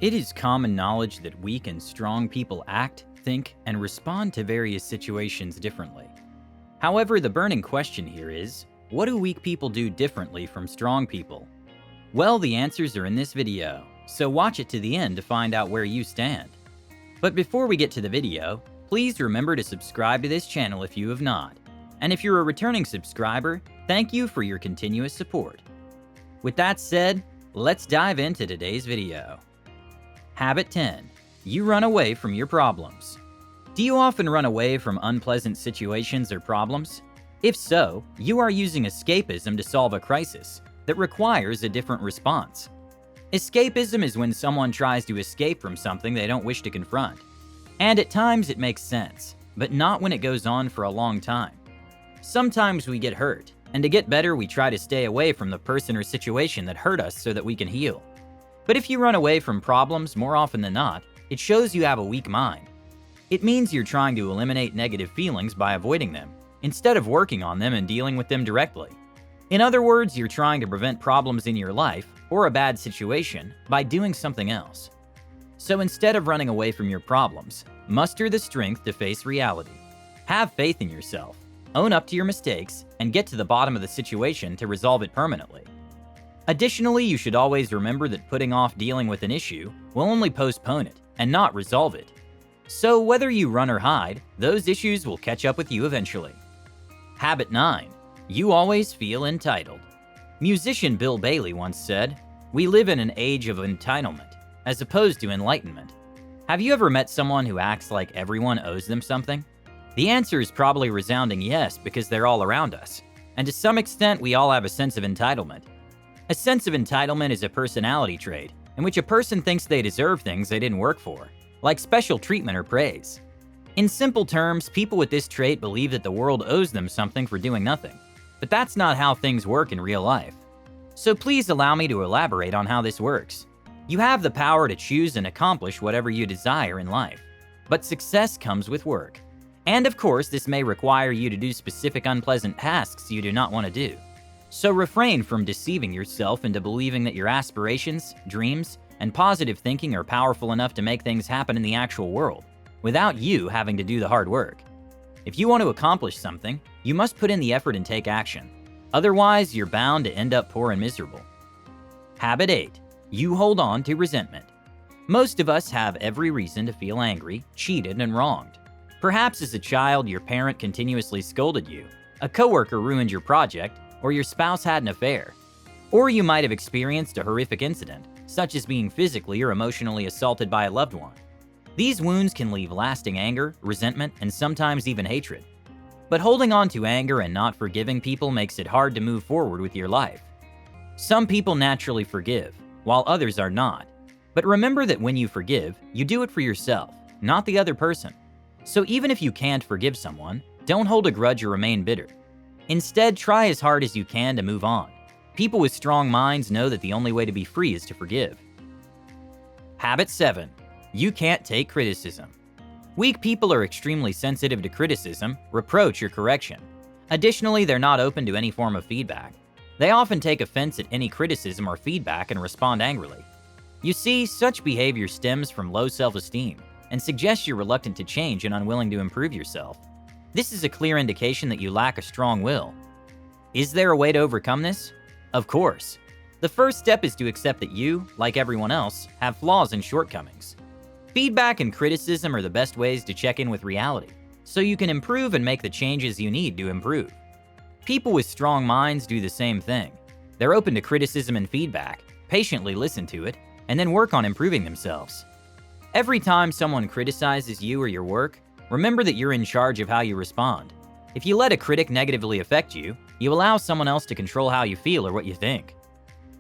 It is common knowledge that weak and strong people act, think, and respond to various situations differently. However, the burning question here is, what do weak people do differently from strong people? Well, the answers are in this video, so watch it to the end to find out where you stand. But before we get to the video, please remember to subscribe to this channel if you have not. And if you're a returning subscriber, thank you for your continuous support. With that said, let's dive into today's video. Habit 10. You run away from your problems. Do you often run away from unpleasant situations or problems? If so, you are using escapism to solve a crisis that requires a different response. Escapism is when someone tries to escape from something they don't wish to confront. And at times it makes sense, but not when it goes on for a long time. Sometimes we get hurt, and to get better we try to stay away from the person or situation that hurt us so that we can heal. But if you run away from problems more often than not, it shows you have a weak mind. It means you're trying to eliminate negative feelings by avoiding them, instead of working on them and dealing with them directly. In other words, you're trying to prevent problems in your life or a bad situation by doing something else. So instead of running away from your problems, muster the strength to face reality. Have faith in yourself, own up to your mistakes, and get to the bottom of the situation to resolve it permanently. Additionally, you should always remember that putting off dealing with an issue will only postpone it and not resolve it. So whether you run or hide, those issues will catch up with you eventually. Habit 9. You always feel entitled. Musician Bill Bailey once said, "We live in an age of entitlement, as opposed to enlightenment." Have you ever met someone who acts like everyone owes them something? The answer is probably a resounding yes, because they're all around us. And to some extent, we all have a sense of entitlement. A sense of entitlement is a personality trait in which a person thinks they deserve things they didn't work for, like special treatment or praise. In simple terms, people with this trait believe that the world owes them something for doing nothing. But that's not how things work in real life. So please allow me to elaborate on how this works. You have the power to choose and accomplish whatever you desire in life. But success comes with work. And of course, this may require you to do specific unpleasant tasks you do not want to do. So refrain from deceiving yourself into believing that your aspirations, dreams, and positive thinking are powerful enough to make things happen in the actual world, without you having to do the hard work. If you want to accomplish something, you must put in the effort and take action. Otherwise, you're bound to end up poor and miserable. Habit 8. You hold on to resentment. Most of us have every reason to feel angry, cheated, and wronged. Perhaps as a child, your parent continuously scolded you, a coworker ruined your project, or your spouse had an affair. Or you might have experienced a horrific incident, such as being physically or emotionally assaulted by a loved one. These wounds can leave lasting anger, resentment, and sometimes even hatred. But holding on to anger and not forgiving people makes it hard to move forward with your life. Some people naturally forgive, while others are not. But remember that when you forgive, you do it for yourself, not the other person. So even if you can't forgive someone, don't hold a grudge or remain bitter. Instead, try as hard as you can to move on. People with strong minds know that the only way to be free is to forgive. Habit 7. You can't take criticism. Weak people are extremely sensitive to criticism, reproach, or correction. Additionally, they're not open to any form of feedback. They often take offense at any criticism or feedback and respond angrily. You see, such behavior stems from low self-esteem and suggests you're reluctant to change and unwilling to improve yourself. This is a clear indication that you lack a strong will. Is there a way to overcome this? Of course. The first step is to accept that you, like everyone else, have flaws and shortcomings. Feedback and criticism are the best ways to check in with reality, so you can improve and make the changes you need to improve. People with strong minds do the same thing. They're open to criticism and feedback, patiently listen to it, and then work on improving themselves. Every time someone criticizes you or your work, remember that you're in charge of how you respond. If you let a critic negatively affect you, you allow someone else to control how you feel or what you think.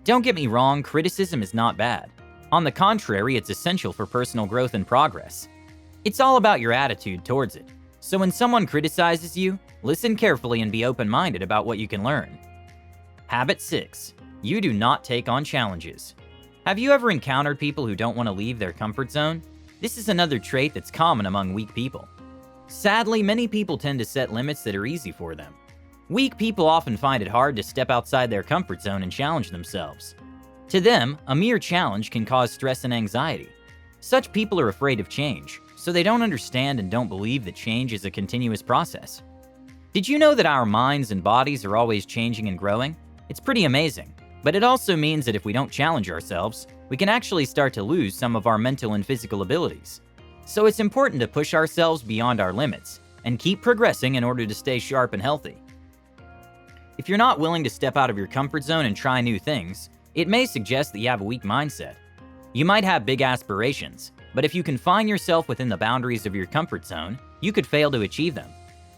Don't get me wrong, criticism is not bad. On the contrary, it's essential for personal growth and progress. It's all about your attitude towards it. So when someone criticizes you, listen carefully and be open-minded about what you can learn. Habit 6. You do not take on challenges. Have you ever encountered people who don't want to leave their comfort zone? This is another trait that's common among weak people. Sadly, many people tend to set limits that are easy for them. Weak people often find it hard to step outside their comfort zone and challenge themselves. To them, a mere challenge can cause stress and anxiety. Such people are afraid of change, so they don't understand and don't believe that change is a continuous process. Did you know that our minds and bodies are always changing and growing? It's pretty amazing, but it also means that if we don't challenge ourselves, we can actually start to lose some of our mental and physical abilities. So it's important to push ourselves beyond our limits and keep progressing in order to stay sharp and healthy. If you're not willing to step out of your comfort zone and try new things, it may suggest that you have a weak mindset. You might have big aspirations, but if you confine yourself within the boundaries of your comfort zone, you could fail to achieve them.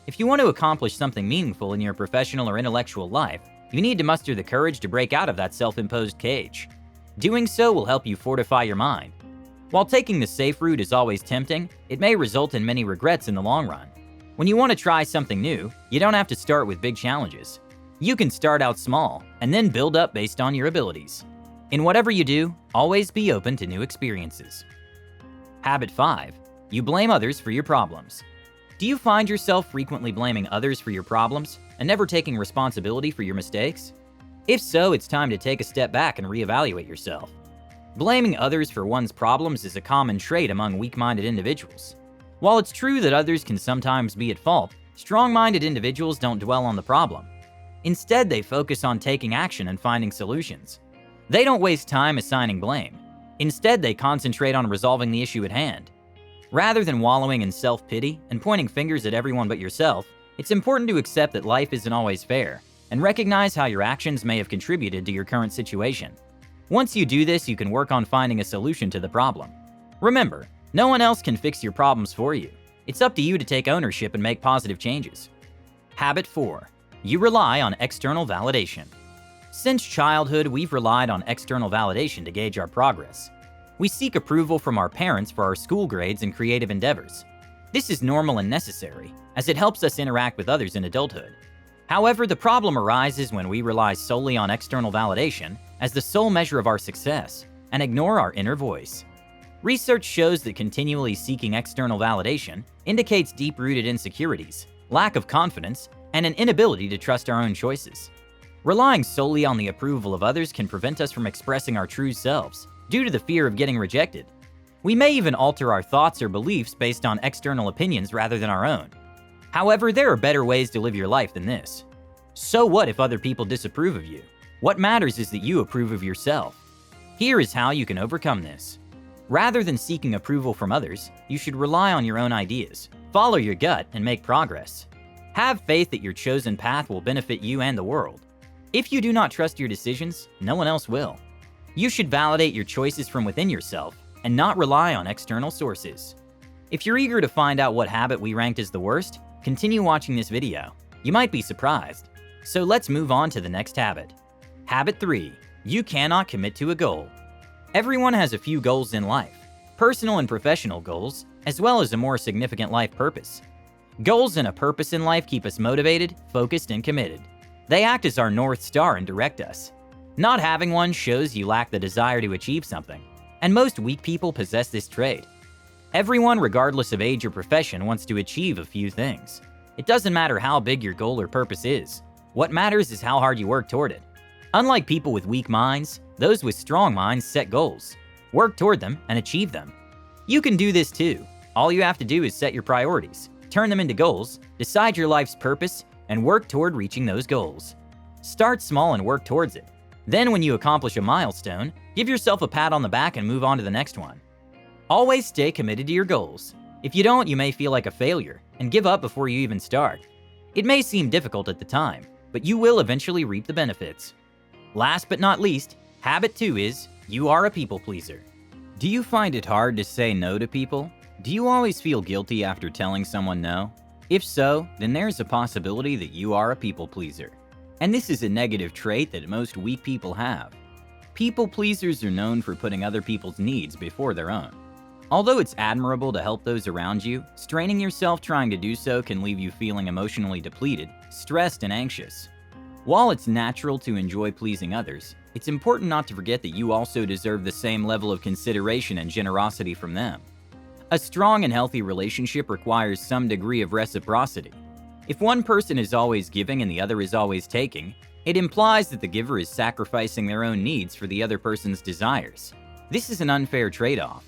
If you want to accomplish something meaningful in your professional or intellectual life, you need to muster the courage to break out of that self-imposed cage. Doing so will help you fortify your mind. While taking the safe route is always tempting, it may result in many regrets in the long run. When you want to try something new, you don't have to start with big challenges. You can start out small and then build up based on your abilities. In whatever you do, always be open to new experiences. Habit 5. You blame others for your problems. Do you find yourself frequently blaming others for your problems and never taking responsibility for your mistakes? If so, it's time to take a step back and reevaluate yourself. Blaming others for one's problems is a common trait among weak-minded individuals. While it's true that others can sometimes be at fault, strong-minded individuals don't dwell on the problem. Instead, they focus on taking action and finding solutions. They don't waste time assigning blame. Instead, they concentrate on resolving the issue at hand. Rather than wallowing in self-pity and pointing fingers at everyone but yourself, it's important to accept that life isn't always fair and recognize how your actions may have contributed to your current situation. Once you do this, you can work on finding a solution to the problem. Remember, no one else can fix your problems for you. It's up to you to take ownership and make positive changes. Habit 4. You rely on external validation. Since childhood, we've relied on external validation to gauge our progress. We seek approval from our parents for our school grades and creative endeavors. This is normal and necessary, as it helps us interact with others in adulthood. However, the problem arises when we rely solely on external validation as the sole measure of our success and ignore our inner voice. Research shows that continually seeking external validation indicates deep-rooted insecurities, lack of confidence, and an inability to trust our own choices. Relying solely on the approval of others can prevent us from expressing our true selves due to the fear of getting rejected. We may even alter our thoughts or beliefs based on external opinions rather than our own. However, there are better ways to live your life than this. So what if other people disapprove of you? What matters is that you approve of yourself. Here is how you can overcome this. Rather than seeking approval from others, you should rely on your own ideas, follow your gut, and make progress. Have faith that your chosen path will benefit you and the world. If you do not trust your decisions, no one else will. You should validate your choices from within yourself and not rely on external sources. If you're eager to find out what habit we ranked as the worst, continue watching this video. You might be surprised. So let's move on to the next habit. Habit 3. You cannot commit to a goal. Everyone has a few goals in life, personal and professional goals, as well as a more significant life purpose. Goals and a purpose in life keep us motivated, focused, and committed. They act as our North Star and direct us. Not having one shows you lack the desire to achieve something, and most weak people possess this trait. Everyone, regardless of age or profession, wants to achieve a few things. It doesn't matter how big your goal or purpose is. What matters is how hard you work toward it. Unlike people with weak minds, those with strong minds set goals, work toward them, and achieve them. You can do this too. All you have to do is set your priorities, turn them into goals, decide your life's purpose, and work toward reaching those goals. Start small and work towards it. Then when you accomplish a milestone, give yourself a pat on the back and move on to the next one. Always stay committed to your goals. If you don't, you may feel like a failure and give up before you even start. It may seem difficult at the time, but you will eventually reap the benefits. Last but not least, habit 2 is, you are a people pleaser. Do you find it hard to say no to people? Do you always feel guilty after telling someone no? If so, then there's a possibility that you are a people pleaser. And this is a negative trait that most weak people have. People pleasers are known for putting other people's needs before their own. Although it's admirable to help those around you, straining yourself trying to do so can leave you feeling emotionally depleted, stressed, and anxious. While it's natural to enjoy pleasing others, it's important not to forget that you also deserve the same level of consideration and generosity from them. A strong and healthy relationship requires some degree of reciprocity. If one person is always giving and the other is always taking, It implies that the giver is sacrificing their own needs for the other person's desires. This is an unfair trade-off.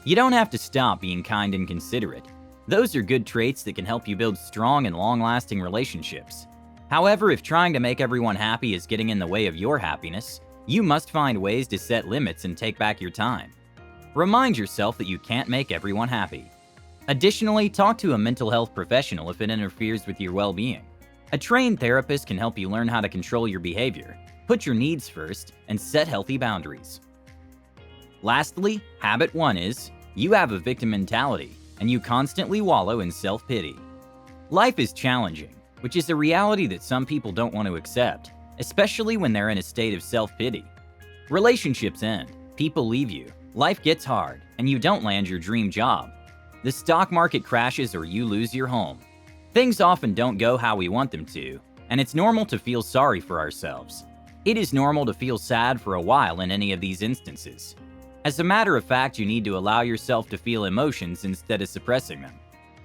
You don't have to stop being kind and considerate. Those are good traits that can help you build strong and long-lasting relationships. However, if trying to make everyone happy is getting in the way of your happiness, you must find ways to set limits and take back your time. Remind yourself that you can't make everyone happy. Additionally, talk to a mental health professional if it interferes with your well-being. A trained therapist can help you learn how to control your behavior, put your needs first, and set healthy boundaries. Lastly, habit 1 is, you have a victim mentality, and you constantly wallow in self-pity. Life is challenging, which is a reality that some people don't want to accept, especially when they're in a state of self-pity. Relationships end, people leave you, life gets hard, and you don't land your dream job. The stock market crashes or you lose your home. Things often don't go how we want them to, and it's normal to feel sorry for ourselves. It is normal to feel sad for a while in any of these instances. As a matter of fact, you need to allow yourself to feel emotions instead of suppressing them.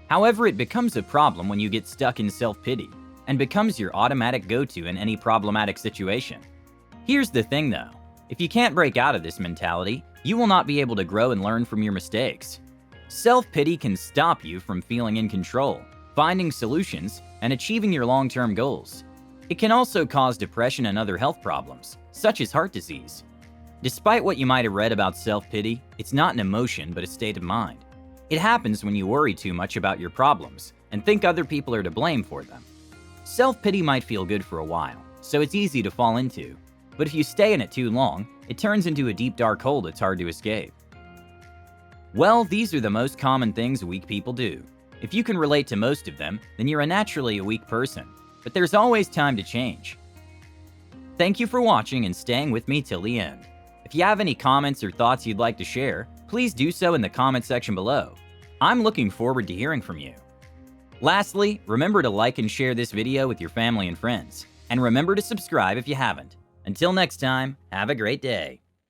However, it becomes a problem when you get stuck in self-pity and becomes your automatic go-to in any problematic situation. Here's the thing though, if you can't break out of this mentality, you will not be able to grow and learn from your mistakes. Self-pity can stop you from feeling in control, finding solutions, and achieving your long-term goals. It can also cause depression and other health problems, such as heart disease. Despite what you might have read about self-pity, it's not an emotion but a state of mind. It happens when you worry too much about your problems and think other people are to blame for them. Self-pity might feel good for a while, so it's easy to fall into. But if you stay in it too long, it turns into a deep dark hole that's hard to escape. Well, these are the most common things weak people do. If you can relate to most of them, then you're naturally a weak person. But there's always time to change. Thank you for watching and staying with me till the end. If you have any comments or thoughts you'd like to share, please do so in the comment section below. I'm looking forward to hearing from you. Lastly, remember to like and share this video with your family and friends. And remember to subscribe if you haven't. Until next time, have a great day.